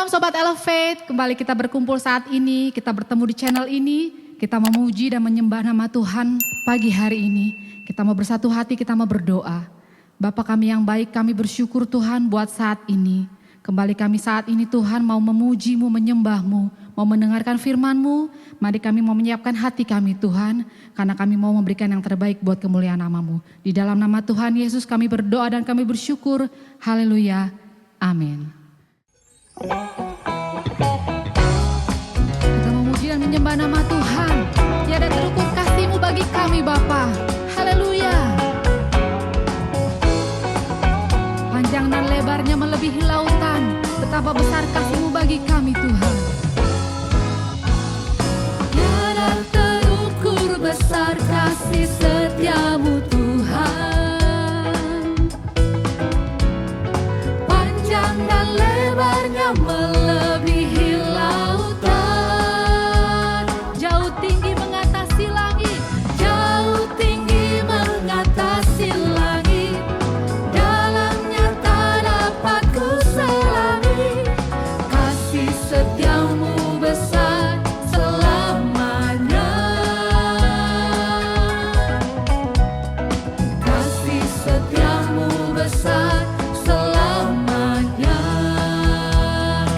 Shalom Sobat Elevate, kembali kita berkumpul saat ini, kita bertemu di channel ini, kita memuji dan menyembah nama Tuhan pagi hari ini. Kita mau bersatu hati, kita mau berdoa. Bapa kami yang baik, kami bersyukur Tuhan buat saat ini. Kembali kami saat ini Tuhan mau memuji-Mu, menyembah-Mu, mau mendengarkan firman-Mu. Mari kami mau menyiapkan hati kami Tuhan, karena kami mau memberikan yang terbaik buat kemuliaan nama-Mu. Di dalam nama Tuhan Yesus kami berdoa dan kami bersyukur. Haleluya. Amin. Kita memuji dan menyembah nama Tuhan. Tiada terukur kasih-Mu bagi kami Bapa. Haleluya. Panjang dan lebarnya melebihi lautan. Betapa besar kasih-Mu bagi kami Tuhan. Tiada terukur besar kasih setia-Mu Tuhan. Panjang dan lebarnya melebihi lautan. Jauh tinggi mengatasi langit. Jauh tinggi mengatasi langit. Dalamnya tak dapat ku selami. Kasih setia-Mu besar selamanya. Kasih setia-Mu besar selamanya.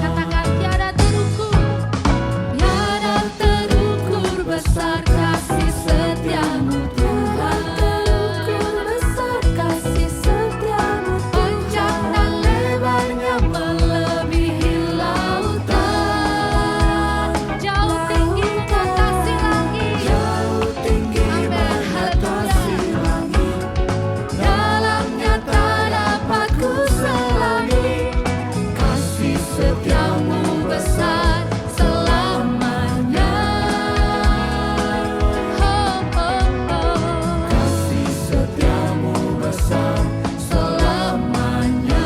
Katakan tiada terukur. Tiada terukur besar kasih setia-Mu Tuhan. Terukur besar kasih setia-Mu. Panjang dan lebarnya melebihi lautan. Jauh tinggi mengatasi langit. Jauh tinggi mengatasi langit. Dalamnya tak dapat ku selami. Kasih setia-Mu besar selamanya. Kasih setia-Mu besar selamanya.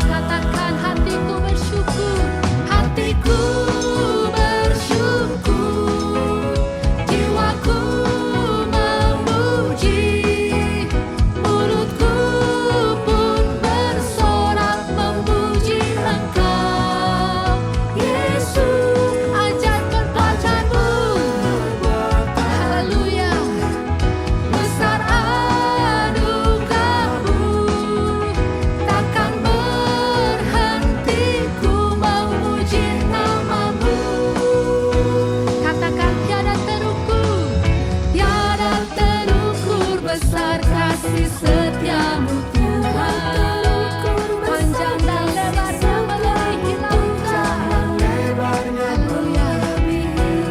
Katakan hatiku bersyukur. Hatiku bersyukur. Jiwaku memuji. Mulutku pun bersorak memuji Engkau. Yesus, ajar perbuatanmu. Haleluya. Besar anugerah-Mu. Takkan berhenti ku memuji nama-Mu. Katakan tiada terukur. Tiada terukur besar kasih setia-Mu Tuhan. Panjang dan lebarnya melebihi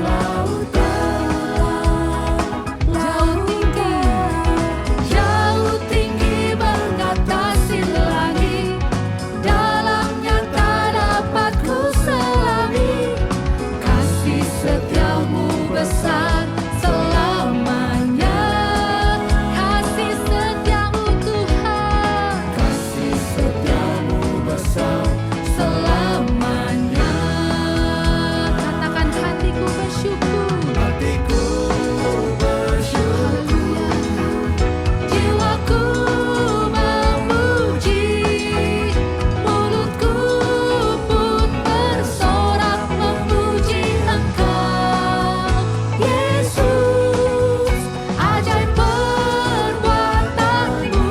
lautan. Haleluya. Jauh tinggi mengatasi langit. Dalamnya tak dapat ku selami. Kasih setia-Mu besar selamanya. Kasih setia-Mu Tuhan. Kasih setia-Mu besar selamanya. Katakan hatiku bersyukur. Hatiku bersyukur. Jiwaku memuji. Mulutku pun bersorak memuji Engkau. Yesus, ajaib perbuatan-Mu.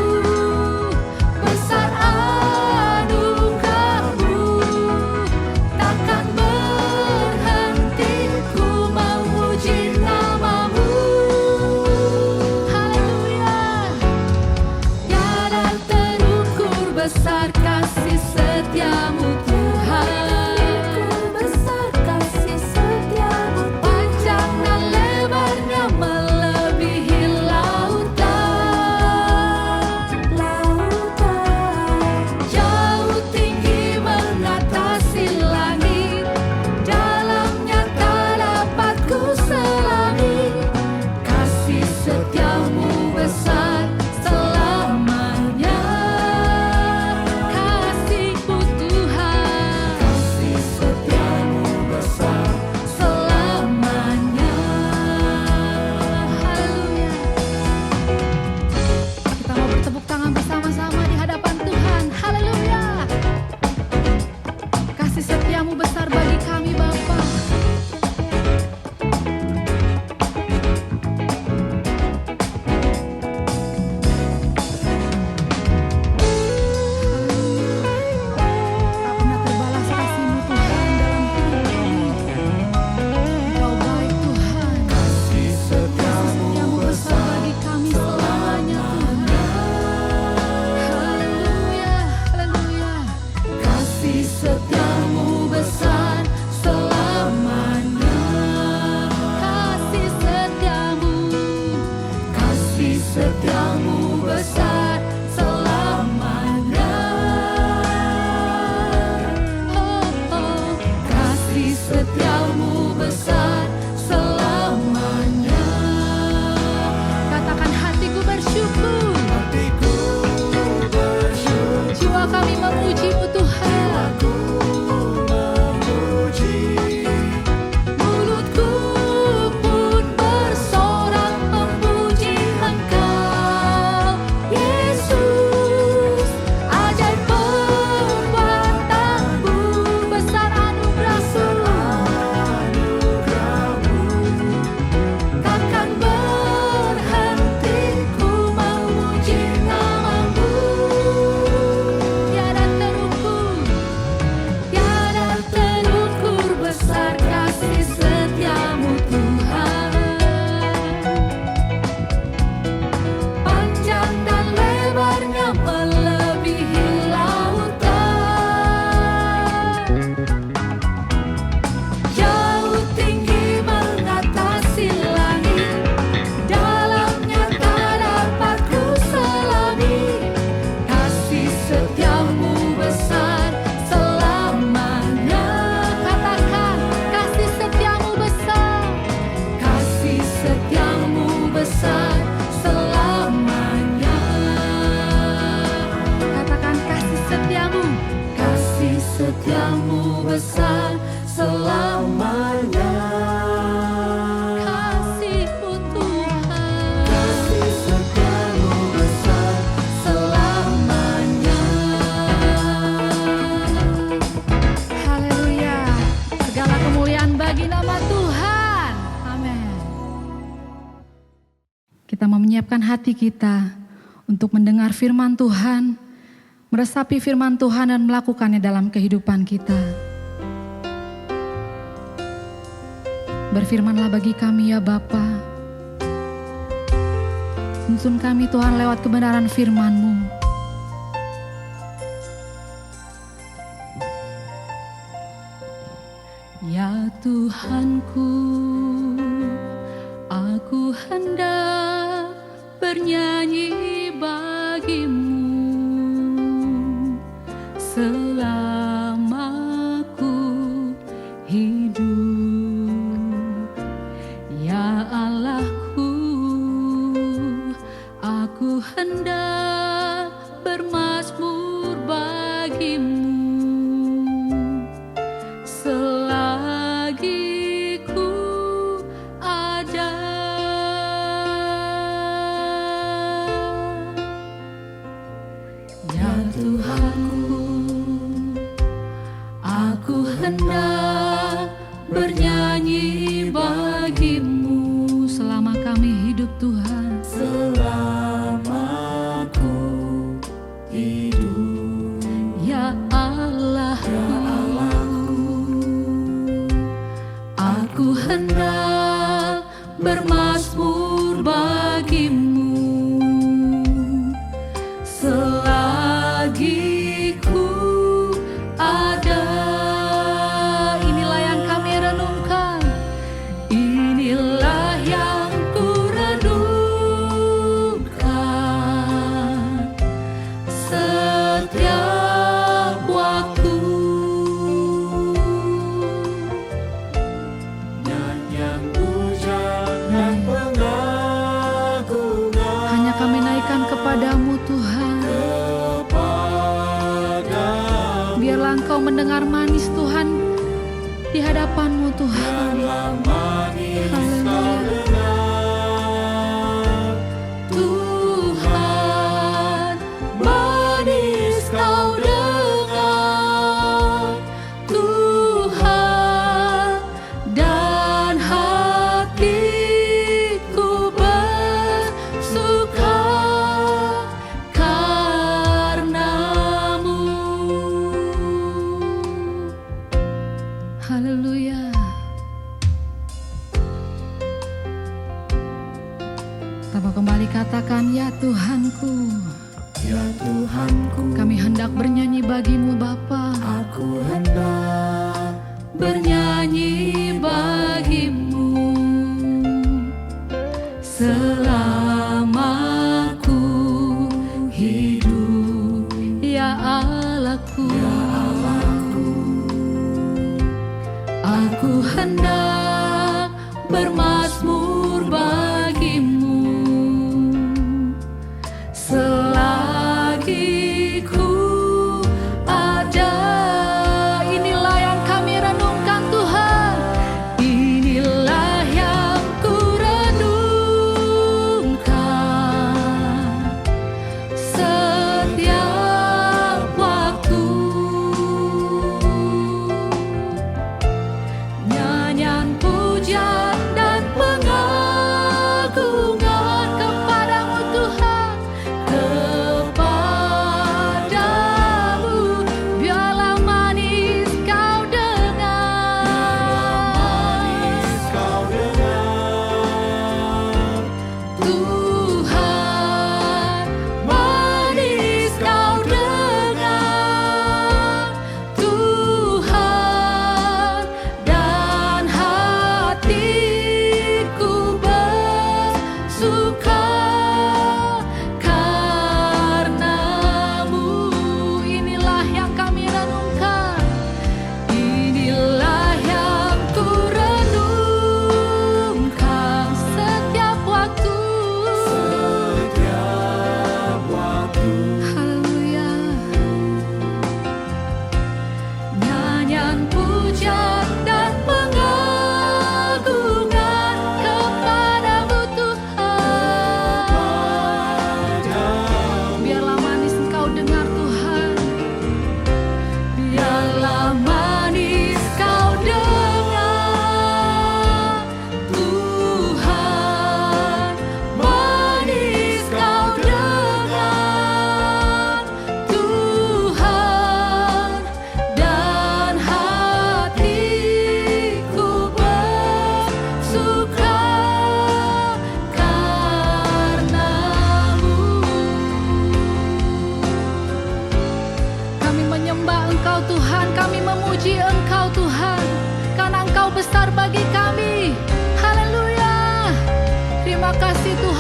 Besar anugerah-Mu. Takkan berhenti ku memuji nama-Mu. Haleluya. Tiada terukur besar kasih setia-Mu Tuhan. Besar kasih setia-Mu. Panjang dan lebarnya melebihi lautan. Jauh tinggi mengatasi langit. Dalamnya tak dapat ku selami. Kasih setia-Mu besar selamanya. Kasih-Mu Tuhan. Kasih setia-Mu besar selamanya. Haleluya. Kita mau bertepuk tangan bersama-sama di hadapan Tuhan. Haleluya. Kasih setia setiamu besar selamanya. Oh, oh, kasih setiamu besar selamanya. Katakan hatiku bersyukur. Hatiku bersyukur. Jiwa kami memuji-Mu Tuhan. Setiamu besar selamanya. Kasih-Mu Tuhan. Kasih setiamu besar selamanya. Haleluya. Segala kemuliaan bagi nama Tuhan. Amin. Kita mau menyiapkan hati kita untuk mendengar firman Tuhan, meresapi firman Tuhan dan melakukannya dalam kehidupan kita. Berfirmanlah bagi kami ya Bapa. Tuntun kami Tuhan lewat kebenaran firman-Mu. Ya Tuhanku, aku hendak bernyanyi bagi-Mu selama ku hidup. Ya Allahku, aku hendak bermazmur bagi-Mu selagi ku ada. Ya Tuhanku, aku hendak bernyanyi bagi-Mu selama kami hidup Tuhan. Selama ku hidup. Ya Allahku, aku hendak bermazmur bagi-Mu selagi ku ada. Inilah yang kami renungkan, inilah yang ku renungkan setiap waktu. Nyanyian pujian dan pengagungan hanya kami naikkan kepadamu Tuhan. Biarlah Engkau mendengar manis Tuhan di hadapan-Mu Tuhan. Haleluya. Tuhan, manis Kau dengar, Tuhan, dan hatiku bersuka karena-Mu. Haleluya. Kita mau kembali katakan, ya Tuhanku, ya Tuhanku, kami hendak bernyanyi bagi-Mu Bapa. Aku hendak bernyanyi bagi-Mu selama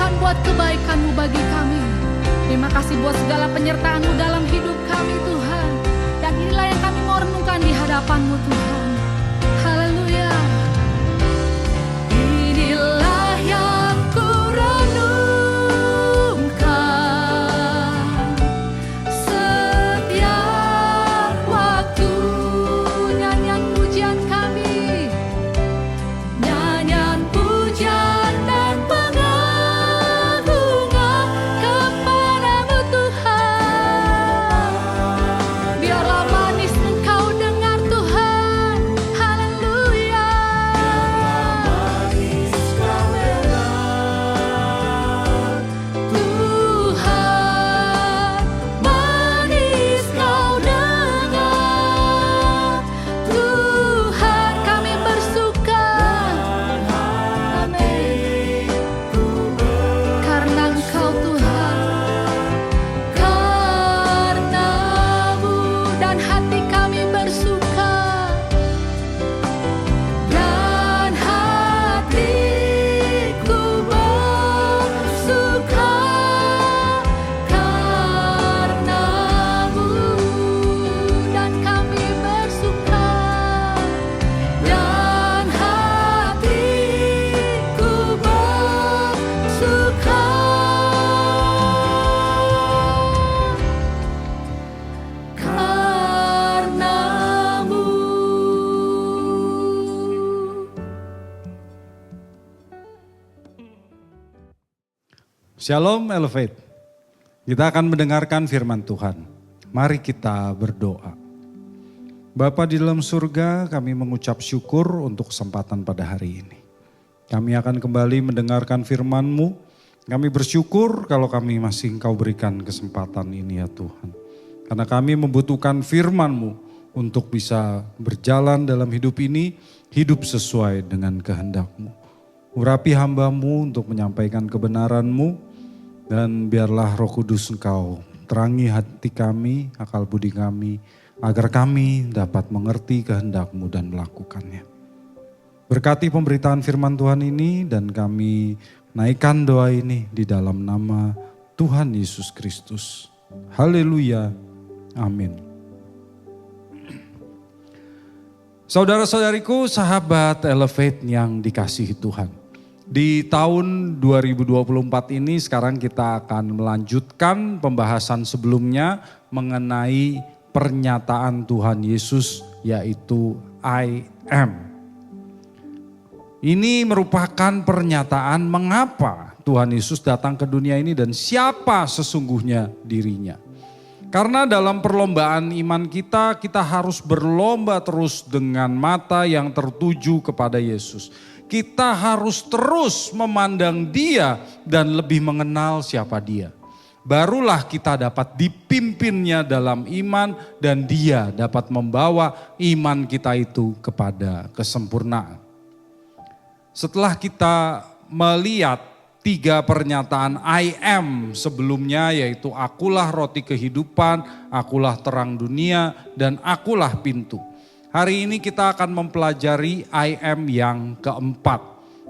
Tuhan buat kebaikan-Mu bagi kami. Terima kasih buat segala penyertaan-Mu dalam hidup kami Tuhan. Dan inilah yang kami mau renungkan di hadapan-Mu Tuhan. Haleluya. Inilah yang ku renungkan setiap waktu. Nyanyian pujian kami, nyanyian pujian dan pengagungan kepadamu Tuhan. Biarlah manis Engkau dengar Tuhan. Haleluya. Tuhan, manis Kau dengar. Tuhan, kami bersuka. Amin. Karena Engkau Tuhan, karena-Mu dan hati kami bersuka. Dan hatiku bersuka karena-Mu dan kami bersuka. Dan hatiku bersuka karena-Mu. Shalom Elevate. Kita akan mendengarkan firman Tuhan. Mari kita berdoa. Bapa di dalam surga, kami mengucap syukur untuk kesempatan pada hari ini. Kami akan kembali mendengarkan firman-Mu. Kami bersyukur kalau kami masih Engkau berikan kesempatan ini ya Tuhan. Karena kami membutuhkan firman-Mu untuk bisa berjalan dalam hidup ini, hidup sesuai dengan kehendak-Mu. Urapi hamba-Mu untuk menyampaikan kebenaran-Mu, dan biarlah Roh Kudus Engkau terangi hati kami, akal budi kami, agar kami dapat mengerti kehendak-Mu dan melakukannya. Berkati pemberitaan firman Tuhan ini dan kami naikkan doa ini di dalam nama Tuhan Yesus Kristus. Haleluya. Amin. Saudara-saudariku, sahabat Elevate yang dikasihi Tuhan. Di tahun 2024 ini sekarang kita akan melanjutkan pembahasan sebelumnya mengenai pernyataan Tuhan Yesus, yaitu I am. Ini merupakan pernyataan mengapa Tuhan Yesus datang ke dunia ini dan siapa sesungguhnya dirinya. Karena dalam perlombaan iman kita harus berlomba terus dengan mata yang tertuju kepada Yesus. Kita harus terus memandang Dia dan lebih mengenal siapa Dia. Barulah kita dapat dipimpinnya dalam iman dan Dia dapat membawa iman kita itu kepada kesempurnaan. Setelah kita melihat 3 pernyataan I am sebelumnya, yaitu akulah roti kehidupan, akulah terang dunia, dan akulah pintu. Hari ini kita akan mempelajari I am yang keempat,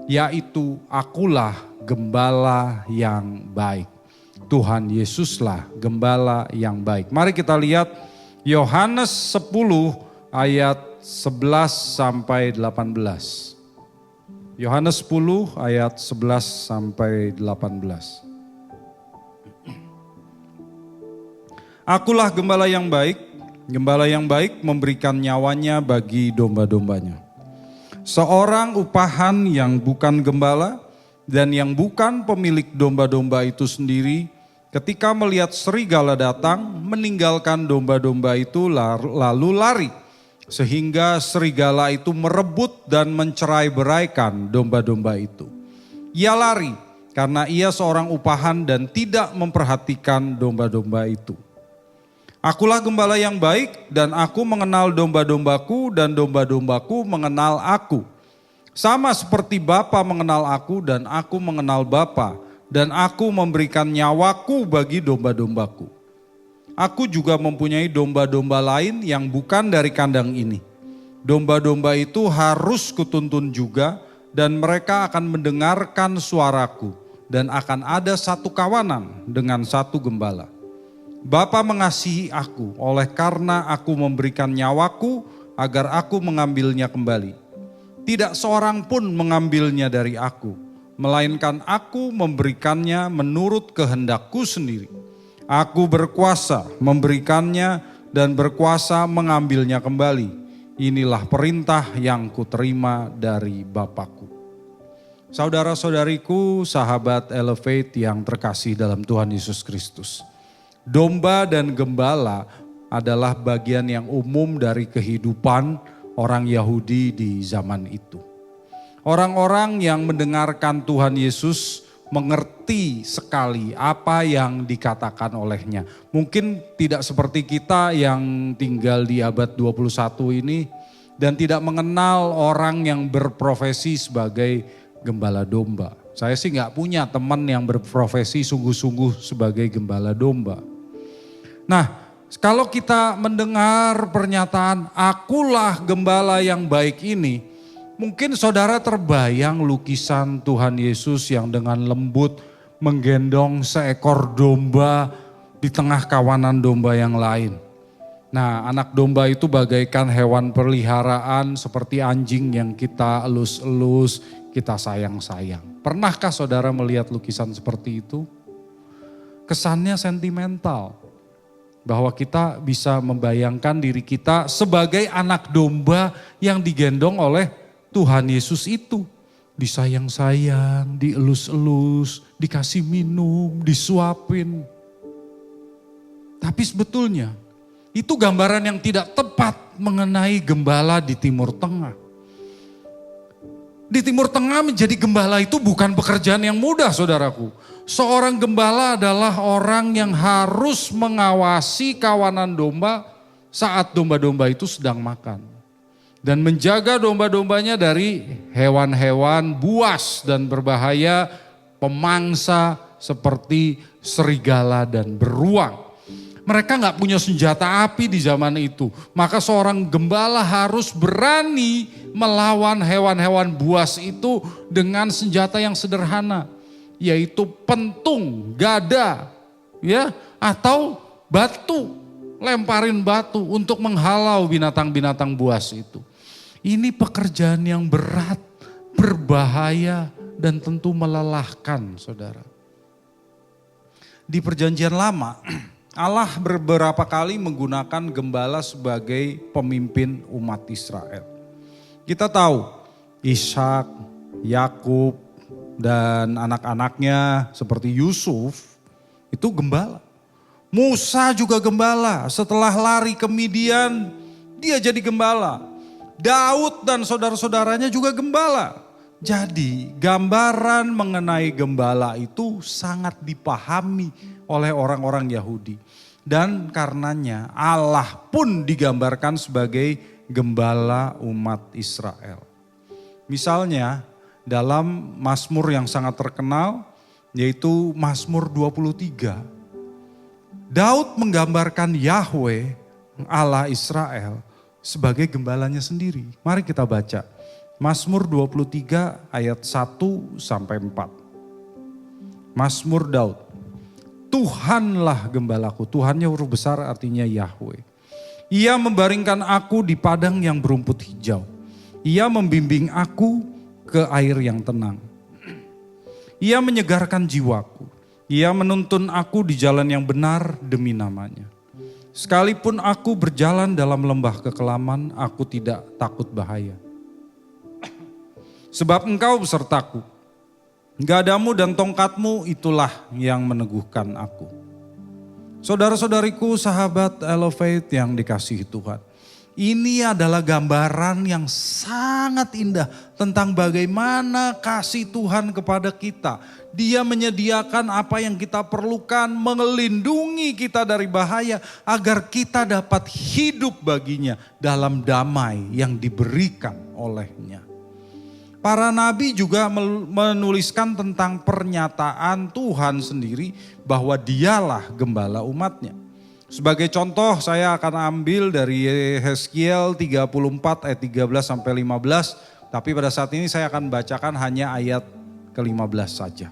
yaitu akulah gembala yang baik. Tuhan Yesuslah gembala yang baik. Mari kita lihat Yohanes 10 ayat 11 sampai 18. Yohanes 10 ayat 11 sampai 18. Akulah gembala yang baik. Gembala yang baik memberikan nyawanya bagi domba-dombanya. Seorang upahan yang bukan gembala dan yang bukan pemilik domba-domba itu sendiri, ketika melihat serigala datang, meninggalkan domba-domba itu lalu lari. Sehingga serigala itu merebut dan mencerai-beraikan domba-domba itu. Ia lari karena ia seorang upahan dan tidak memperhatikan domba-domba itu. Akulah gembala yang baik dan aku mengenal domba-dombaku dan domba-dombaku mengenal aku. Sama seperti Bapa mengenal aku dan aku mengenal Bapa dan aku memberikan nyawaku bagi domba-dombaku. Aku juga mempunyai domba-domba lain yang bukan dari kandang ini. Domba-domba itu harus kutuntun juga dan mereka akan mendengarkan suaraku dan akan ada satu kawanan dengan satu gembala. Bapa mengasihi aku oleh karena aku memberikan nyawaku agar aku mengambilnya kembali. Tidak seorang pun mengambilnya dari aku, melainkan aku memberikannya menurut kehendakku sendiri. Aku berkuasa memberikannya dan berkuasa mengambilnya kembali. Inilah perintah yang kuterima dari Bapakku. Saudara-saudariku, sahabat Elevate yang terkasih dalam Tuhan Yesus Kristus. Domba dan gembala adalah bagian yang umum dari kehidupan orang Yahudi di zaman itu. Orang-orang yang mendengarkan Tuhan Yesus mengerti sekali apa yang dikatakan olehnya. Mungkin tidak seperti kita yang tinggal di abad 21 ini dan tidak mengenal orang yang berprofesi sebagai gembala domba. Saya sih nggak punya teman yang berprofesi sungguh-sungguh sebagai gembala domba. Nah, kalau kita mendengar pernyataan akulah gembala yang baik ini, mungkin saudara terbayang lukisan Tuhan Yesus yang dengan lembut menggendong seekor domba di tengah kawanan domba yang lain. Nah, anak domba itu bagaikan hewan peliharaan seperti anjing yang kita elus-elus, kita sayang-sayang. Pernahkah saudara melihat lukisan seperti itu? Kesannya sentimental. Bahwa kita bisa membayangkan diri kita sebagai anak domba yang digendong oleh Tuhan Yesus itu. Disayang-sayang, dielus-elus, dikasih minum, disuapin. Tapi sebetulnya itu gambaran yang tidak tepat mengenai gembala di Timur Tengah. Di Timur Tengah menjadi gembala itu bukan pekerjaan yang mudah, saudaraku. Seorang gembala adalah orang yang harus mengawasi kawanan domba saat domba-domba itu sedang makan. Dan menjaga domba-dombanya dari hewan-hewan buas dan berbahaya, pemangsa seperti serigala dan beruang. Mereka gak punya senjata api di zaman itu. Maka seorang gembala harus berani melawan hewan-hewan buas itu dengan senjata yang sederhana. Yaitu pentung, gada, ya, atau batu. Lemparin batu untuk menghalau binatang-binatang buas itu. Ini pekerjaan yang berat, berbahaya, dan tentu melelahkan, saudara. Di Perjanjian Lama, Allah beberapa kali menggunakan gembala sebagai pemimpin umat Israel. Kita tahu Ishak, Yakub, dan anak-anaknya seperti Yusuf itu gembala. Musa juga gembala, setelah lari ke Midian dia jadi gembala. Daud dan saudara-saudaranya juga gembala. Jadi gambaran mengenai gembala itu sangat dipahami oleh orang-orang Yahudi. Dan karenanya Allah pun digambarkan sebagai gembala umat Israel. Misalnya dalam Mazmur yang sangat terkenal yaitu Mazmur 23. Daud menggambarkan Yahweh Allah Israel sebagai gembalanya sendiri. Mari kita baca Mazmur 23 ayat 1 sampai 4. Mazmur Daud. Tuhanlah gembalaku. Tuhannya huruf besar artinya Yahweh. Ia membaringkan aku di padang yang berumput hijau. Ia membimbing aku ke air yang tenang. Ia menyegarkan jiwaku. Ia menuntun aku di jalan yang benar demi namanya. Sekalipun aku berjalan dalam lembah kekelaman, aku tidak takut bahaya. Sebab engkau besertaku. Gadamu dan tongkatmu itulah yang meneguhkan aku. Saudara-saudariku, sahabat Elevate yang dikasihi Tuhan. Ini adalah gambaran yang sangat indah tentang bagaimana kasih Tuhan kepada kita. Dia menyediakan apa yang kita perlukan, melindungi kita dari bahaya agar kita dapat hidup baginya dalam damai yang diberikan olehnya. Para nabi juga menuliskan tentang pernyataan Tuhan sendiri bahwa dialah gembala umatnya. Sebagai contoh saya akan ambil dari Yeskiel 34 ayat 13 sampai 15. Tapi pada saat ini saya akan bacakan hanya ayat ke-15 saja.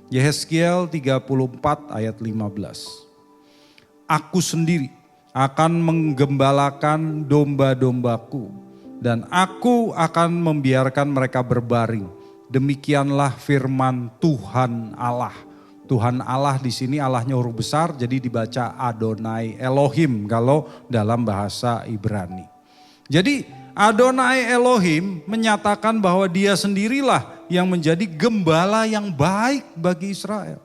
Yehezkiel 34 ayat 15. Aku sendiri akan menggembalakan domba-dombaku dan aku akan membiarkan mereka berbaring. Demikianlah firman Tuhan Allah. Tuhan Allah di sini Allahnya huruf besar, jadi dibaca Adonai Elohim kalau dalam bahasa Ibrani. Jadi Adonai Elohim menyatakan bahwa dia sendirilah yang menjadi gembala yang baik bagi Israel.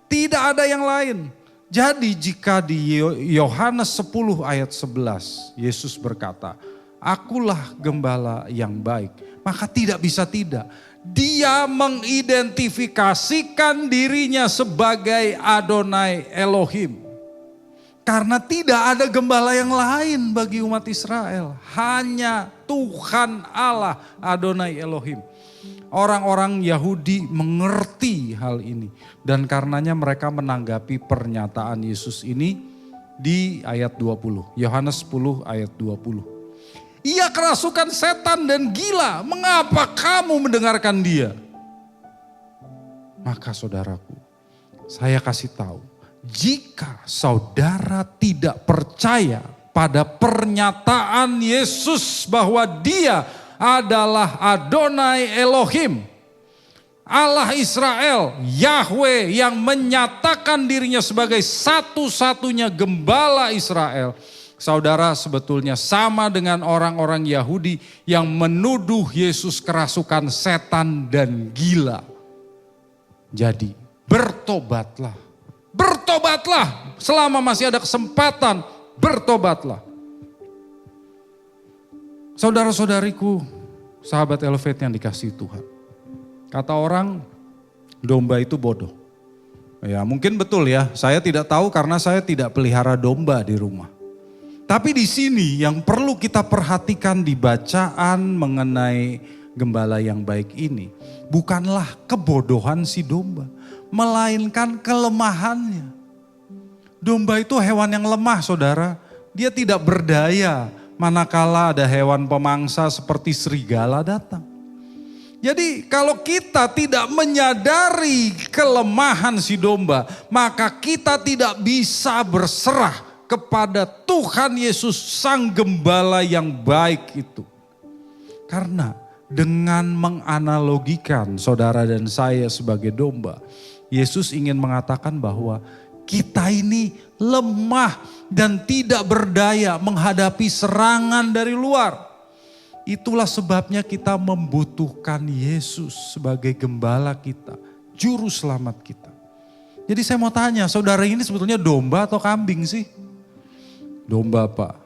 Tidak ada yang lain. Jadi jika di Yohanes 10 ayat 11 Yesus berkata, akulah gembala yang baik, maka tidak bisa tidak. Dia mengidentifikasikan dirinya sebagai Adonai Elohim. Karena tidak ada gembala yang lain bagi umat Israel. Hanya Tuhan Allah Adonai Elohim. Orang-orang Yahudi mengerti hal ini. Dan karenanya mereka menanggapi pernyataan Yesus ini di ayat 20. Yohanes 10 ayat 20. Ia kerasukan setan dan gila, mengapa kamu mendengarkan dia? Maka saudaraku, saya kasih tahu, jika saudara tidak percaya pada pernyataan Yesus bahwa dia adalah Adonai Elohim, Allah Israel, Yahweh yang menyatakan dirinya sebagai satu-satunya gembala Israel, saudara sebetulnya sama dengan orang-orang Yahudi yang menuduh Yesus kerasukan setan dan gila. Jadi bertobatlah. Bertobatlah selama masih ada kesempatan, bertobatlah. Saudara-saudariku, sahabat Elevate yang dikasihi Tuhan. Kata orang, domba itu bodoh. Ya mungkin betul ya, saya tidak tahu karena saya tidak pelihara domba di rumah. Tapi di sini yang perlu kita perhatikan di bacaan mengenai gembala yang baik ini, bukanlah kebodohan si domba, melainkan kelemahannya. Domba itu hewan yang lemah, saudara. Dia tidak berdaya manakala ada hewan pemangsa seperti serigala datang. Jadi kalau kita tidak menyadari kelemahan si domba, maka kita tidak bisa berserah kepada Tuhan Yesus Sang Gembala yang baik itu. Karena dengan menganalogikan saudara dan saya sebagai domba, Yesus ingin mengatakan bahwa kita ini lemah dan tidak berdaya menghadapi serangan dari luar. Itulah sebabnya kita membutuhkan Yesus sebagai gembala kita, juru selamat kita. Jadi saya mau tanya, saudara ini sebetulnya domba atau kambing sih? Domba, Pak.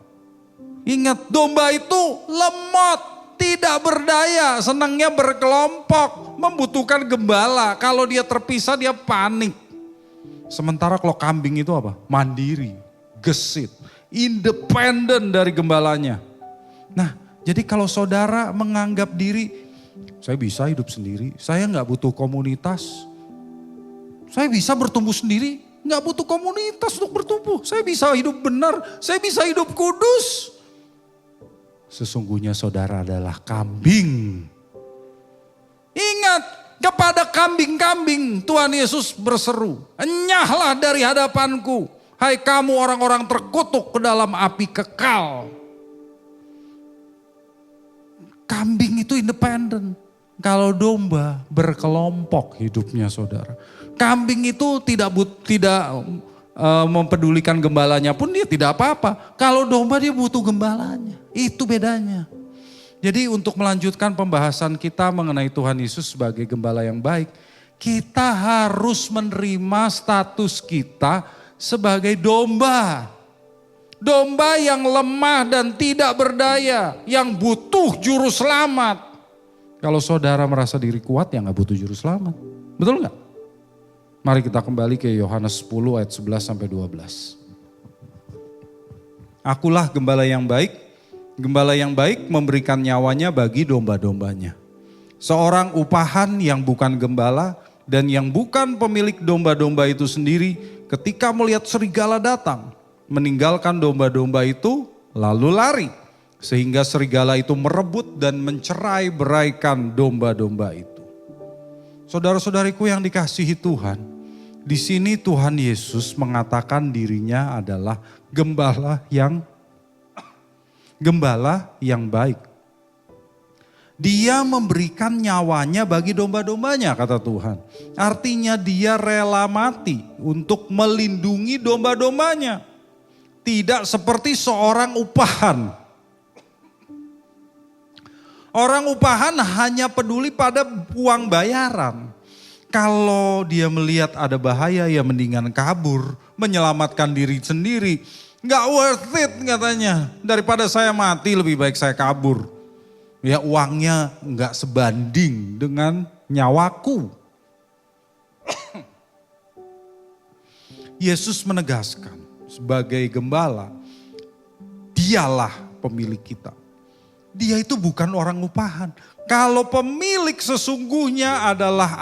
Ingat, domba itu lemot, tidak berdaya, senangnya berkelompok, membutuhkan gembala. Kalau dia terpisah dia panik. Sementara kalau kambing itu apa? Mandiri, gesit, independen dari gembalanya. Nah, jadi kalau saudara menganggap diri, saya bisa hidup sendiri, saya nggak butuh komunitas, saya bisa bertumbuh sendiri. Nggak butuh komunitas untuk bertumbuh. Saya bisa hidup benar, saya bisa hidup kudus. Sesungguhnya saudara adalah kambing. Ingat, kepada kambing-kambing Tuhan Yesus berseru, enyahlah dari hadapanku, hai kamu orang-orang terkutuk ke dalam api kekal. Kambing itu independen. Kalau domba berkelompok hidupnya saudara. Kambing itu tidak mempedulikan gembalanya pun dia tidak apa-apa. Kalau domba dia butuh gembalanya. Itu bedanya. Jadi untuk melanjutkan pembahasan kita mengenai Tuhan Yesus sebagai gembala yang baik, kita harus menerima status kita sebagai domba. Domba yang lemah dan tidak berdaya, yang butuh juru selamat. Kalau saudara merasa diri kuat ya gak butuh juru selamat. Betul gak? Mari kita kembali ke Yohanes 10 ayat 11 sampai 12. Akulah gembala yang baik. Gembala yang baik memberikan nyawanya bagi domba-dombanya. Seorang upahan yang bukan gembala dan yang bukan pemilik domba-domba itu sendiri, ketika melihat serigala datang, meninggalkan domba-domba itu lalu lari. Sehingga serigala itu merebut dan mencerai beraikan domba-domba itu. Saudara-saudariku yang dikasihi Tuhan, di sini Tuhan Yesus mengatakan dirinya adalah gembala yang baik. Dia memberikan nyawanya bagi domba-dombanya, kata Tuhan. Artinya dia rela mati untuk melindungi domba-dombanya. Tidak seperti seorang upahan. Orang upahan hanya peduli pada uang bayaran. Kalau dia melihat ada bahaya, ya mendingan kabur, menyelamatkan diri sendiri. Gak worth it katanya, daripada saya mati lebih baik saya kabur. Ya uangnya gak sebanding dengan nyawaku. Yesus menegaskan sebagai gembala, dialah pemilik kita. Dia itu bukan orang upahan. Kalau pemilik sesungguhnya adalah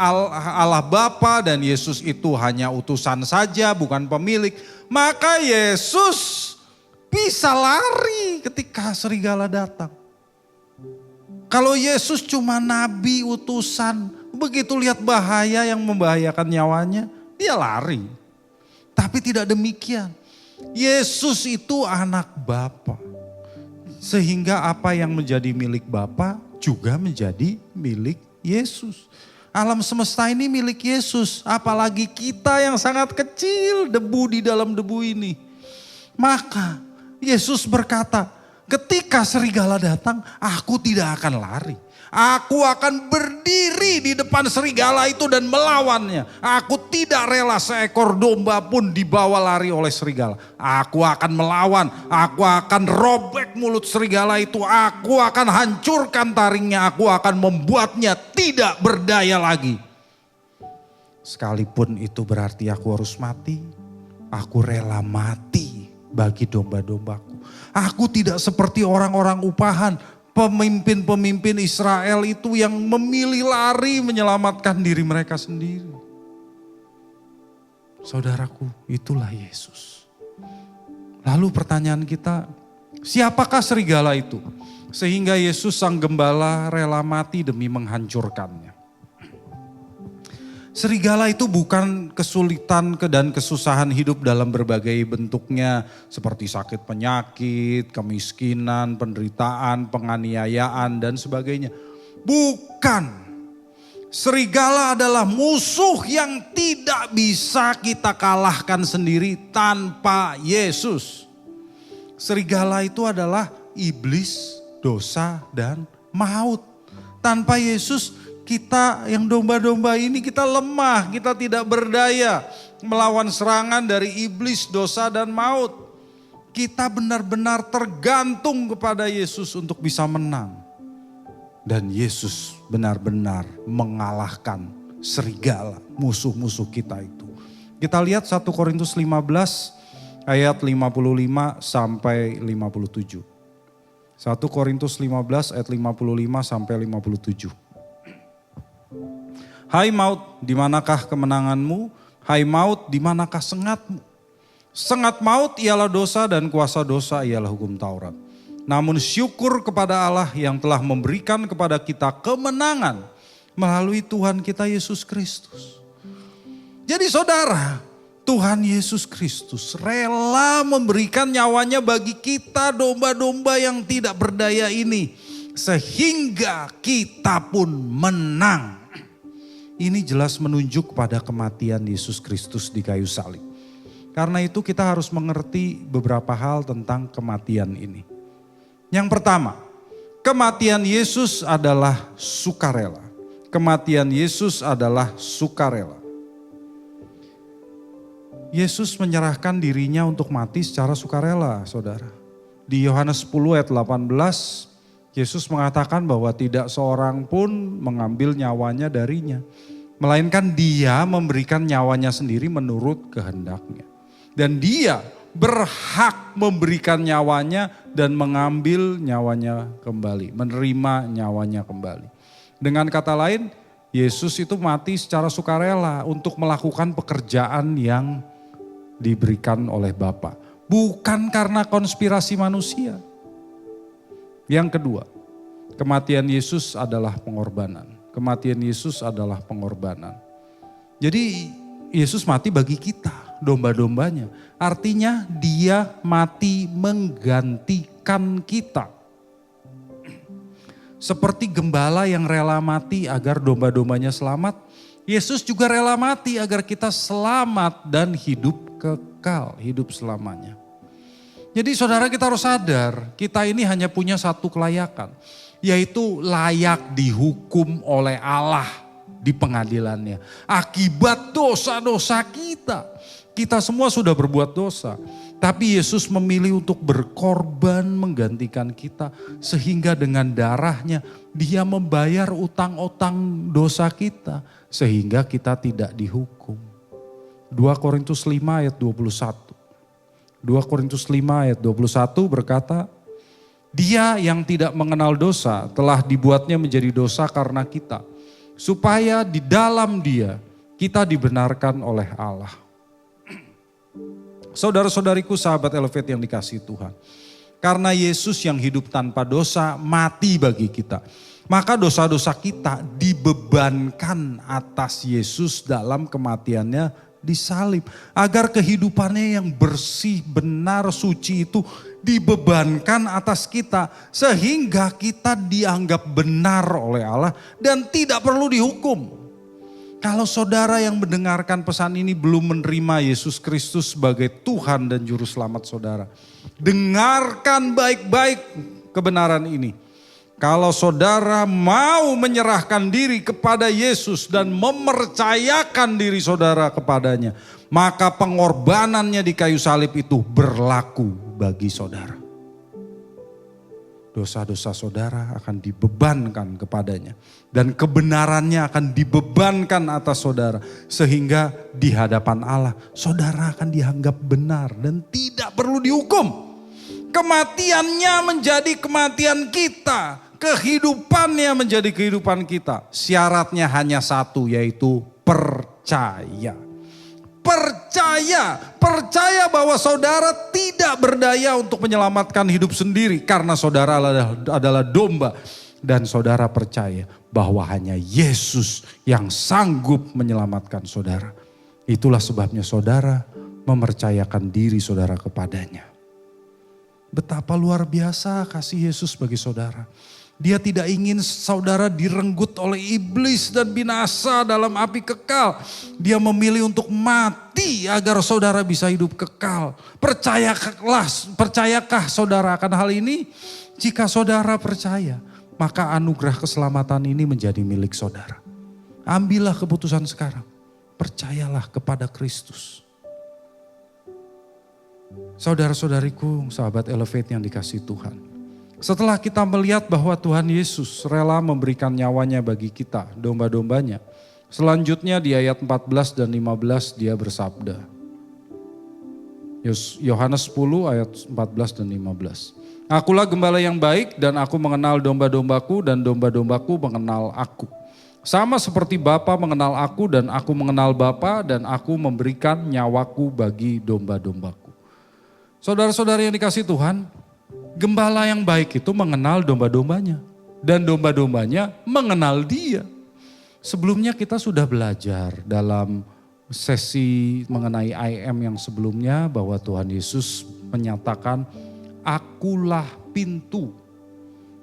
Allah Bapa dan Yesus itu hanya utusan saja, bukan pemilik, maka Yesus bisa lari ketika serigala datang. Kalau Yesus cuma nabi utusan, begitu lihat bahaya yang membahayakan nyawanya, dia lari. Tapi tidak demikian. Yesus itu anak Bapa. Sehingga apa yang menjadi milik Bapa juga menjadi milik Yesus. Alam semesta ini milik Yesus. Apalagi kita yang sangat kecil, debu di dalam debu ini. Maka Yesus berkata, ketika serigala datang, aku tidak akan lari. Aku akan berdiri di depan serigala itu dan melawannya. Aku tidak rela seekor domba pun dibawa lari oleh serigala. Aku akan melawan, aku akan robek mulut serigala itu. Aku akan hancurkan taringnya, aku akan membuatnya tidak berdaya lagi. Sekalipun itu berarti aku harus mati, aku rela mati bagi domba-dombaku. Aku tidak seperti orang-orang upahan. Pemimpin-pemimpin Israel itu yang memilih lari menyelamatkan diri mereka sendiri. Saudaraku, itulah Yesus. Lalu pertanyaan kita, siapakah serigala itu? Sehingga Yesus sang gembala rela mati demi menghancurkannya. Serigala itu bukan kesulitan dan kesusahan hidup dalam berbagai bentuknya seperti sakit penyakit, kemiskinan, penderitaan, penganiayaan dan sebagainya. Bukan. Serigala adalah musuh yang tidak bisa kita kalahkan sendiri tanpa Yesus. Serigala itu adalah iblis, dosa dan maut. Tanpa Yesus kita yang domba-domba ini kita lemah, kita tidak berdaya melawan serangan dari iblis, dosa dan maut. Kita benar-benar tergantung kepada Yesus untuk bisa menang. Dan Yesus benar-benar mengalahkan serigala, musuh-musuh kita itu. Kita lihat 1 Korintus 15 ayat 55 sampai 57. 1 Korintus 15 ayat 55 sampai 57. Hai maut, di manakah kemenanganmu? Hai maut, di manakah sengatmu? Sengat maut ialah dosa dan kuasa dosa ialah hukum Taurat. Namun syukur kepada Allah yang telah memberikan kepada kita kemenangan melalui Tuhan kita Yesus Kristus. Jadi saudara, Tuhan Yesus Kristus rela memberikan nyawanya bagi kita domba-domba yang tidak berdaya ini. Sehingga kita pun menang. Ini jelas menunjuk pada kematian Yesus Kristus di kayu salib. Karena itu kita harus mengerti beberapa hal tentang kematian ini. Yang pertama, kematian Yesus adalah sukarela. Kematian Yesus adalah sukarela. Yesus menyerahkan dirinya untuk mati secara sukarela, saudara. Di Yohanes 10 ayat 18, Yesus mengatakan bahwa tidak seorang pun mengambil nyawanya darinya. Melainkan dia memberikan nyawanya sendiri menurut kehendaknya. Dan dia berhak memberikan nyawanya dan mengambil nyawanya kembali. Menerima nyawanya kembali. Dengan kata lain, Yesus itu mati secara sukarela untuk melakukan pekerjaan yang diberikan oleh Bapa. Bukan karena konspirasi manusia. Yang kedua, kematian Yesus adalah pengorbanan. Kematian Yesus adalah pengorbanan. Jadi Yesus mati bagi kita, domba-dombanya. Artinya dia mati menggantikan kita. Seperti gembala yang rela mati agar domba-dombanya selamat, Yesus juga rela mati agar kita selamat dan hidup kekal, hidup selamanya. Jadi saudara, kita harus sadar, kita ini hanya punya satu kelayakan, yaitu layak dihukum oleh Allah di pengadilannya. Akibat dosa-dosa kita. Kita semua sudah berbuat dosa. Tapi Yesus memilih untuk berkorban menggantikan kita. Sehingga dengan darahnya dia membayar utang-utang dosa kita. Sehingga kita tidak dihukum. 2 Korintus 5 ayat 21. 2 Korintus 5 ayat 21 berkata, Dia yang tidak mengenal dosa telah dibuatnya menjadi dosa karena kita. Supaya di dalam dia kita dibenarkan oleh Allah. Saudara-saudariku, sahabat Elevate yang dikasihi Tuhan. Karena Yesus yang hidup tanpa dosa mati bagi kita. Maka dosa-dosa kita dibebankan atas Yesus dalam kematiannya di salib. Agar kehidupannya yang bersih, benar, suci itu dibebankan atas kita. Sehingga kita dianggap benar oleh Allah dan tidak perlu dihukum. Kalau saudara yang mendengarkan pesan ini belum menerima Yesus Kristus sebagai Tuhan dan Juru Selamat saudara, dengarkan baik-baik kebenaran ini. Kalau saudara mau menyerahkan diri kepada Yesus dan mempercayakan diri saudara kepadanya, maka pengorbanannya di kayu salib itu berlaku bagi saudara. Dosa-dosa saudara akan dibebankan kepadanya. Dan kebenarannya akan dibebankan atas saudara. Sehingga di hadapan Allah saudara akan dianggap benar dan tidak perlu dihukum. Kematiannya menjadi kematian kita. Kehidupannya menjadi kehidupan kita. Syaratnya hanya satu, yaitu percaya. Percaya bahwa saudara tidak berdaya untuk menyelamatkan hidup sendiri karena saudara adalah domba. Dan saudara percaya bahwa hanya Yesus yang sanggup menyelamatkan saudara. Itulah sebabnya saudara mempercayakan diri saudara kepadanya. Betapa luar biasa kasih Yesus bagi saudara. Dia tidak ingin saudara direnggut oleh iblis dan binasa dalam api kekal. Dia memilih untuk mati agar saudara bisa hidup kekal. Percayakah saudara akan hal ini? Jika saudara percaya, maka anugerah keselamatan ini menjadi milik saudara. Ambillah keputusan sekarang. Percayalah kepada Kristus. Saudara-saudariku, sahabat Elevate yang dikasihi Tuhan. Setelah kita melihat bahwa Tuhan Yesus rela memberikan nyawanya bagi kita, domba-dombanya. Selanjutnya di ayat 14 dan 15 dia bersabda. Yohanes 10 ayat 14 dan 15. Akulah gembala yang baik dan aku mengenal domba-dombaku dan domba-dombaku mengenal aku. Sama seperti Bapa mengenal aku dan aku mengenal Bapa dan aku memberikan nyawaku bagi domba-dombaku. Saudara-saudara yang dikasihi Tuhan, gembala yang baik itu mengenal domba-dombanya. Dan domba-dombanya mengenal dia. Sebelumnya kita sudah belajar dalam sesi mengenai IM yang sebelumnya bahwa Tuhan Yesus menyatakan, akulah pintu.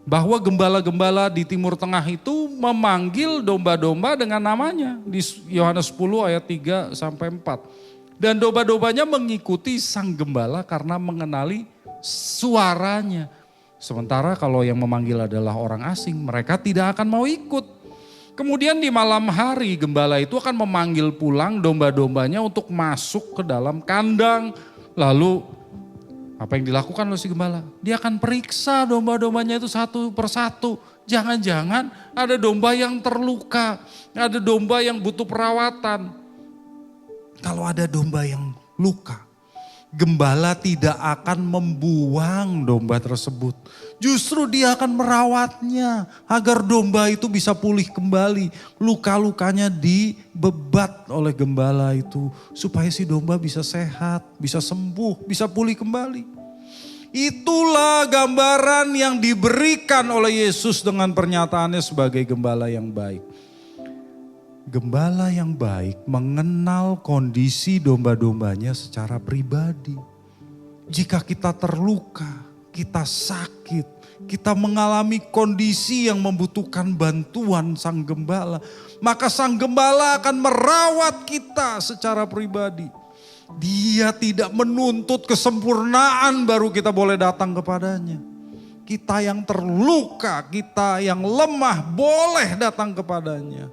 Bahwa gembala-gembala di Timur Tengah itu memanggil domba-domba dengan namanya. Di Yohanes 10 ayat 3 sampai 4. Dan domba-dombanya mengikuti sang gembala karena mengenali suaranya. Sementara kalau yang memanggil adalah orang asing, mereka tidak akan mau ikut. Kemudian di malam hari gembala itu akan memanggil pulang domba-dombanya untuk masuk ke dalam kandang. Lalu apa yang dilakukan oleh si gembala? Dia akan periksa domba-dombanya itu satu persatu. Jangan-jangan ada domba yang terluka, ada domba yang butuh perawatan. Kalau ada domba yang luka, gembala tidak akan membuang domba tersebut. Justru dia akan merawatnya agar domba itu bisa pulih kembali. Luka-lukanya dibebat oleh gembala itu supaya si domba bisa sehat, bisa sembuh, bisa pulih kembali. Itulah gambaran yang diberikan oleh Yesus dengan pernyataannya sebagai gembala yang baik. Gembala yang baik mengenal kondisi domba-dombanya secara pribadi. Jika kita terluka, kita sakit, kita mengalami kondisi yang membutuhkan bantuan sang gembala, maka sang gembala akan merawat kita secara pribadi. Dia tidak menuntut kesempurnaan baru kita boleh datang kepadanya. Kita yang terluka, kita yang lemah boleh datang kepadanya.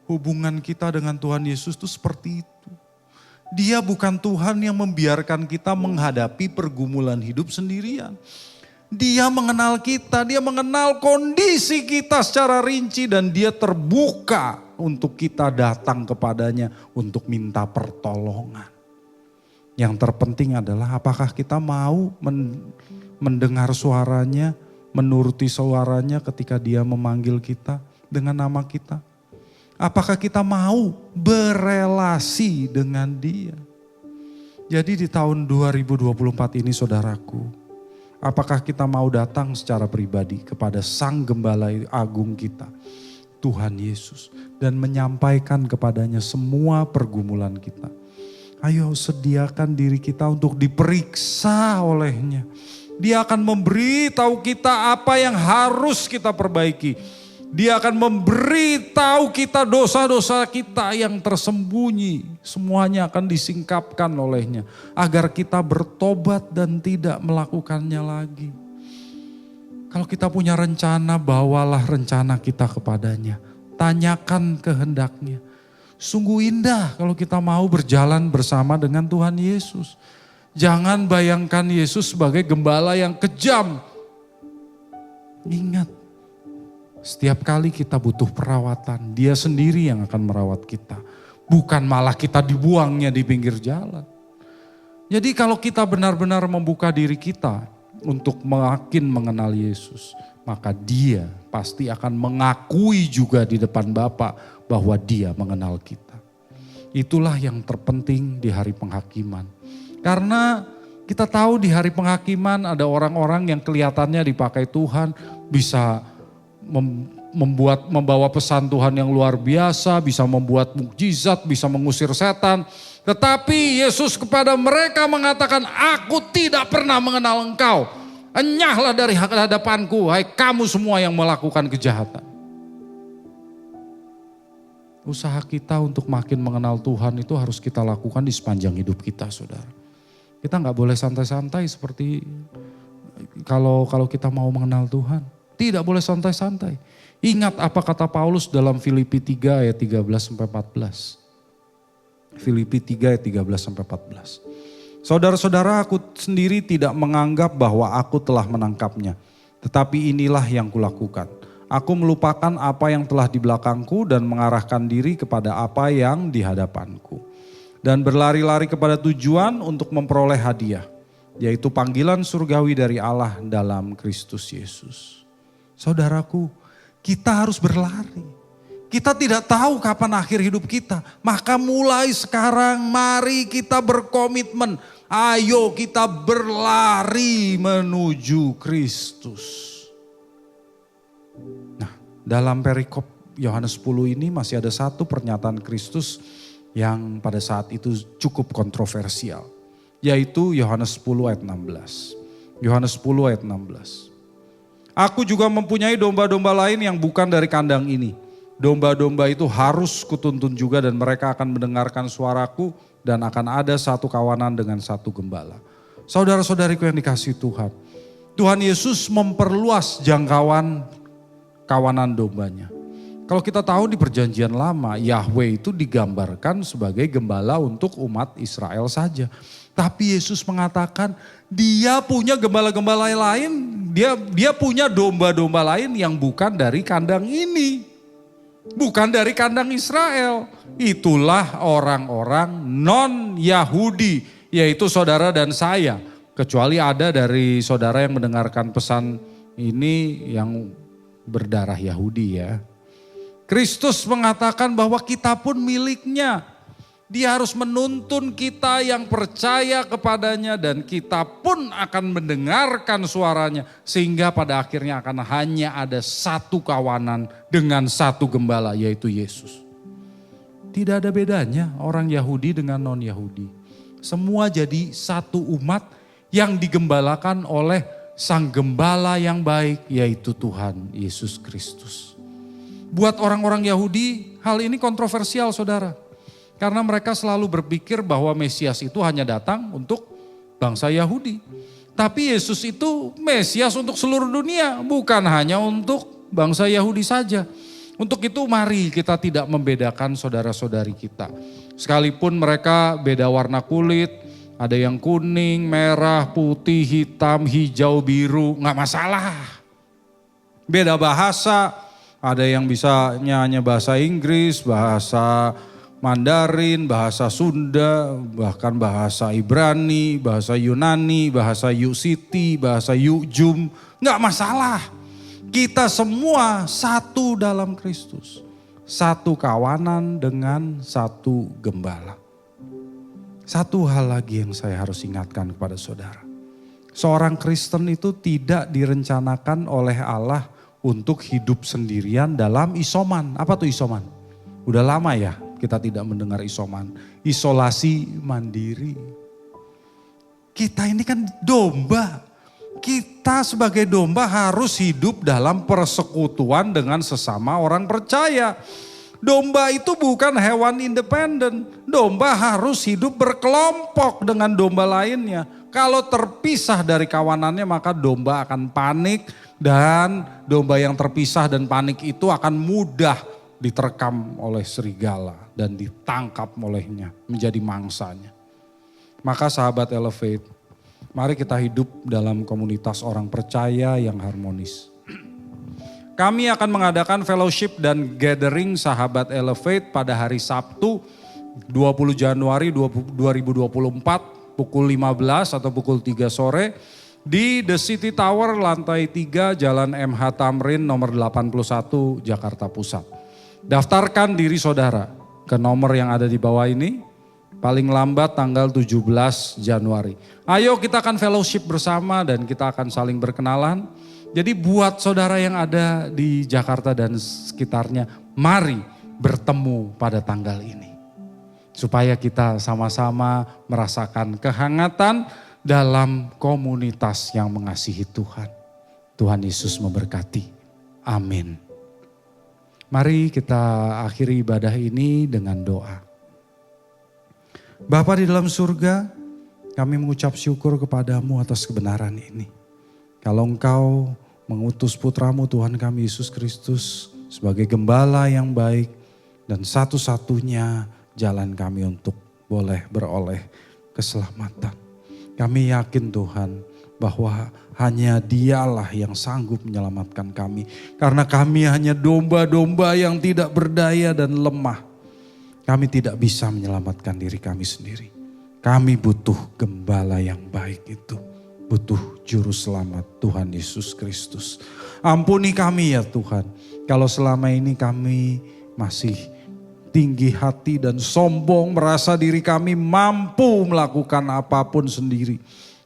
Hubungan kita dengan Tuhan Yesus itu seperti itu. Dia bukan Tuhan yang membiarkan kita menghadapi pergumulan hidup sendirian. Dia mengenal kita, dia mengenal kondisi kita secara rinci dan dia terbuka untuk kita datang kepadanya untuk minta pertolongan. Yang terpenting adalah apakah kita mau mendengar suaranya, menuruti suaranya ketika dia memanggil kita dengan nama kita. Apakah kita mau berelasi dengan dia? Jadi di tahun 2024 ini saudaraku, apakah kita mau datang secara pribadi kepada Sang Gembala Agung kita, Tuhan Yesus, dan menyampaikan kepadanya semua pergumulan kita? Ayo sediakan diri kita untuk diperiksa olehnya. Dia akan memberitahu kita apa yang harus kita perbaiki. Dia akan memberitahu kita dosa-dosa kita yang tersembunyi. Semuanya akan disingkapkan olehnya. Agar kita bertobat dan tidak melakukannya lagi. Kalau kita punya rencana, bawalah rencana kita kepadanya. Tanyakan kehendaknya. Sungguh indah kalau kita mau berjalan bersama dengan Tuhan Yesus. Jangan bayangkan Yesus sebagai gembala yang kejam. Ingat. Setiap kali kita butuh perawatan, dia sendiri yang akan merawat kita. Bukan malah kita dibuangnya di pinggir jalan. Jadi kalau kita benar-benar membuka diri kita untuk makin mengenal Yesus, maka dia pasti akan mengakui juga di depan Bapa bahwa dia mengenal kita. Itulah yang terpenting di hari penghakiman. Karena kita tahu di hari penghakiman ada orang-orang yang kelihatannya dipakai Tuhan, bisa membawa pesan Tuhan yang luar biasa, bisa membuat mukjizat, bisa mengusir setan. Tetapi Yesus kepada mereka mengatakan, aku tidak pernah mengenal engkau. Enyahlah dari hadapanku, hai kamu semua yang melakukan kejahatan. Usaha kita untuk makin mengenal Tuhan itu harus kita lakukan di sepanjang hidup kita, saudara. Kita gak boleh santai-santai seperti kalau kita mau mengenal Tuhan. Tidak boleh santai-santai. Ingat apa kata Paulus dalam Filipi 3 ayat 13-14. Filipi 3 ayat 13-14. Saudara-saudara, aku sendiri tidak menganggap bahwa aku telah menangkapnya. Tetapi inilah yang kulakukan. Aku melupakan apa yang telah di belakangku dan mengarahkan diri kepada apa yang di hadapanku. Dan berlari-lari kepada tujuan untuk memperoleh hadiah. Yaitu panggilan surgawi dari Allah dalam Kristus Yesus. Saudaraku, kita harus berlari. Kita tidak tahu kapan akhir hidup kita. Maka mulai sekarang mari kita berkomitmen. Ayo kita berlari menuju Kristus. Nah, dalam perikop Yohanes 10 ini masih ada satu pernyataan Kristus yang pada saat itu cukup kontroversial. Yaitu Yohanes 10 ayat 16. Yohanes 10 ayat 16. Aku juga mempunyai domba-domba lain yang bukan dari kandang ini. Domba-domba itu harus kutuntun juga dan mereka akan mendengarkan suaraku dan akan ada satu kawanan dengan satu gembala. Saudara-saudariku yang dikasihi Tuhan. Tuhan Yesus memperluas jangkauan kawanan dombanya. Kalau kita tahu di perjanjian lama, Yahweh itu digambarkan sebagai gembala untuk umat Israel saja. Tapi Yesus mengatakan dia punya gembala-gembala lain, dia punya domba-domba lain yang bukan dari kandang ini. Bukan dari kandang Israel. Itulah orang-orang non-Yahudi, yaitu saudara dan saya. Kecuali ada dari saudara yang mendengarkan pesan ini yang berdarah Yahudi ya. Kristus mengatakan bahwa kita pun miliknya. Dia harus menuntun kita yang percaya kepadanya dan kita pun akan mendengarkan suaranya. Sehingga pada akhirnya akan hanya ada satu kawanan dengan satu gembala yaitu Yesus. tidak ada bedanya orang Yahudi dengan non-Yahudi. Semua jadi satu umat yang digembalakan oleh Sang Gembala yang baik, yaitu Tuhan Yesus Kristus. Buat orang-orang Yahudi, hal ini kontroversial saudara. Karena mereka selalu berpikir bahwa Mesias itu hanya datang untuk bangsa Yahudi. Tapi Yesus itu Mesias untuk seluruh dunia, bukan hanya untuk bangsa Yahudi saja. Untuk itu mari kita tidak membedakan saudara-saudari kita. Sekalipun mereka beda warna kulit, ada yang kuning, merah, putih, hitam, hijau, biru, gak masalah. Beda bahasa, ada yang bisanya hanya bahasa Inggris, bahasa Mandarin, bahasa Sunda, bahkan bahasa Ibrani, bahasa Yunani, bahasa Yusiti, bahasa Yujum, gak masalah. Kita semua satu dalam Kristus. Satu kawanan dengan satu gembala. Satu hal lagi yang saya harus ingatkan kepada saudara. Seorang Kristen itu tidak direncanakan oleh Allah untuk hidup sendirian dalam isoman. Apa tuh isoman? Udah lama ya kita tidak mendengar isoman. Isolasi mandiri. Kita ini kan domba. Kita sebagai domba harus hidup dalam persekutuan dengan sesama orang percaya. Domba itu bukan hewan independen. Domba harus hidup berkelompok dengan domba lainnya. Kalau terpisah dari kawanannya maka domba akan panik. Dan domba yang terpisah dan panik itu akan mudah diterkam oleh serigala. Dan ditangkap olehnya menjadi mangsanya. Maka sahabat Elevate, mari kita hidup dalam komunitas orang percaya yang harmonis. Kami akan mengadakan fellowship dan gathering sahabat Elevate pada hari Sabtu 20 Januari 2024 pukul 15 atau pukul 3 sore di The City Tower lantai 3 Jalan MH Tamrin nomor 81 Jakarta Pusat. Daftarkan diri saudara ke nomor yang ada di bawah ini. Paling lambat tanggal 17 Januari. Ayo kita akan fellowship bersama dan kita akan saling berkenalan. Jadi buat saudara yang ada di Jakarta dan sekitarnya, mari bertemu pada tanggal ini. Supaya kita sama-sama merasakan kehangatan dalam komunitas yang mengasihi Tuhan. Tuhan Yesus memberkati. Amin. Mari kita akhiri ibadah ini dengan doa. Bapa di dalam surga, kami mengucap syukur kepadamu atas kebenaran ini. Kalau Engkau mengutus putramu Tuhan kami Yesus Kristus sebagai gembala yang baik dan satu-satunya jalan kami untuk boleh beroleh keselamatan. Kami yakin Tuhan bahwa hanya Dialah yang sanggup menyelamatkan kami. Karena kami hanya domba-domba yang tidak berdaya dan lemah. Kami tidak bisa menyelamatkan diri kami sendiri. Kami butuh gembala yang baik itu. Butuh juru selamat Tuhan Yesus Kristus. Ampuni kami ya Tuhan. Kalau selama ini kami masih tinggi hati dan sombong. Merasa diri kami mampu melakukan apapun sendiri.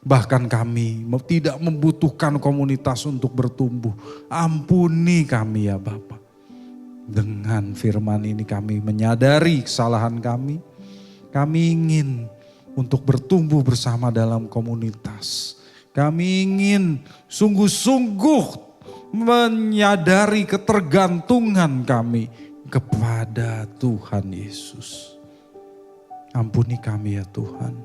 Bahkan kami tidak membutuhkan komunitas untuk bertumbuh. Ampuni kami ya Bapa. Dengan firman ini kami menyadari kesalahan kami. Kami ingin untuk bertumbuh bersama dalam komunitas. Kami ingin sungguh-sungguh menyadari ketergantungan kami kepada Tuhan Yesus. Ampuni kami ya Tuhan.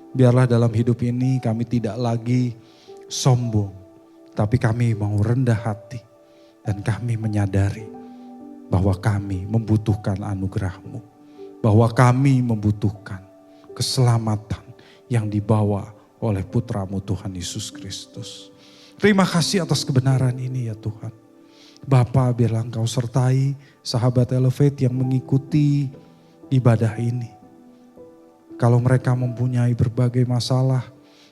Biarlah dalam hidup ini kami tidak lagi sombong. Tapi kami mau rendah hati. Dan kami menyadari bahwa kami membutuhkan anugerah-Mu. Bahwa kami membutuhkan keselamatan yang dibawa oleh putramu Tuhan Yesus Kristus. Terima kasih atas kebenaran ini ya Tuhan. Bapa, biarlah Engkau sertai sahabat Elevate yang mengikuti ibadah ini. Kalau mereka mempunyai berbagai masalah,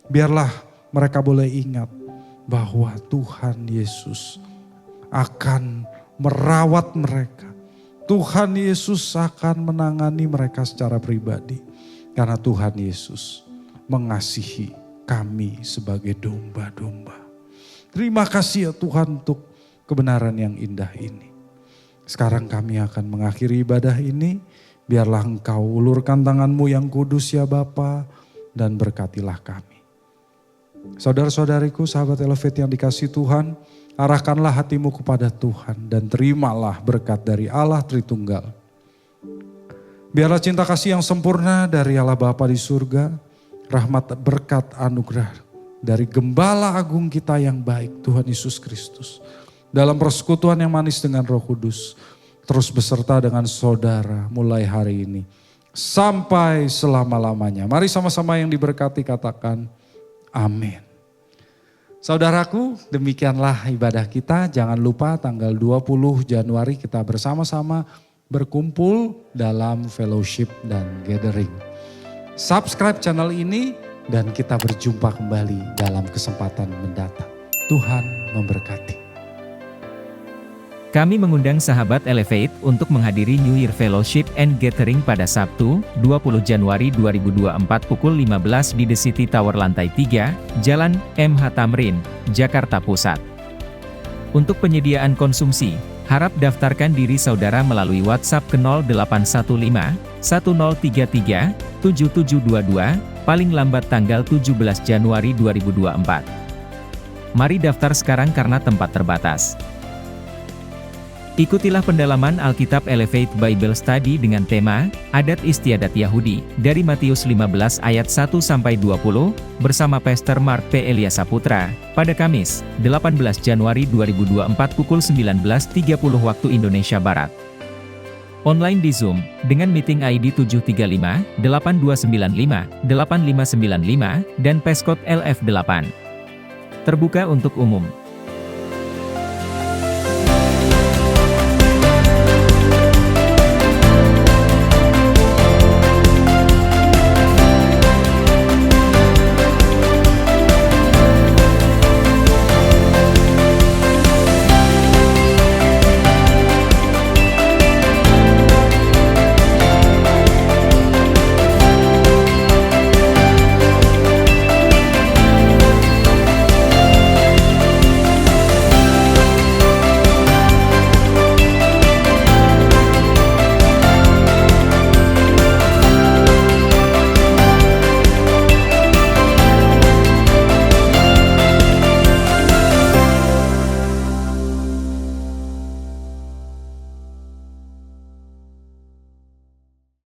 biarlah mereka boleh ingat bahwa Tuhan Yesus akan merawat mereka. Tuhan Yesus akan menangani mereka secara pribadi. Karena Tuhan Yesus mengasihi kami sebagai domba-domba. Terima kasih ya Tuhan untuk kebenaran yang indah ini. Sekarang kami akan mengakhiri ibadah ini. Biarlah Engkau ulurkan tangan-Mu yang kudus ya Bapa, dan berkatilah kami. Saudara-saudariku, sahabat Elevate yang dikasihi Tuhan, arahkanlah hatimu kepada Tuhan dan terimalah berkat dari Allah Tritunggal. Biarlah cinta kasih yang sempurna dari Allah Bapa di surga, rahmat berkat anugerah dari Gembala Agung kita yang baik, Tuhan Yesus Kristus, dalam persekutuan yang manis dengan Roh Kudus, terus beserta dengan saudara mulai hari ini sampai selama-lamanya. Mari sama-sama yang diberkati katakan amin. Saudaraku, demikianlah ibadah kita. Jangan lupa tanggal 20 Januari kita bersama-sama berkumpul dalam fellowship dan gathering. Subscribe channel ini dan kita berjumpa kembali dalam kesempatan mendatang. Tuhan memberkati. Kami mengundang sahabat Elevate untuk menghadiri New Year Fellowship and Gathering pada Sabtu, 20 Januari 2024 pukul 15 di The City Tower lantai 3, Jalan MH Tamrin, Jakarta Pusat. Untuk penyediaan konsumsi, harap daftarkan diri saudara melalui WhatsApp ke 0815 1033 7722, paling lambat tanggal 17 Januari 2024. Mari daftar sekarang karena tempat terbatas. Ikutilah pendalaman Alkitab Elevate Bible Study dengan tema Adat Istiadat Yahudi dari Matius 15 ayat 1-20 bersama Pastor Mark P. Eliasaputra pada Kamis, 18 Januari 2024 pukul 19.30 waktu Indonesia Barat. Online di Zoom dengan meeting ID 735 8295 8595 dan passcode LF8. Terbuka untuk umum.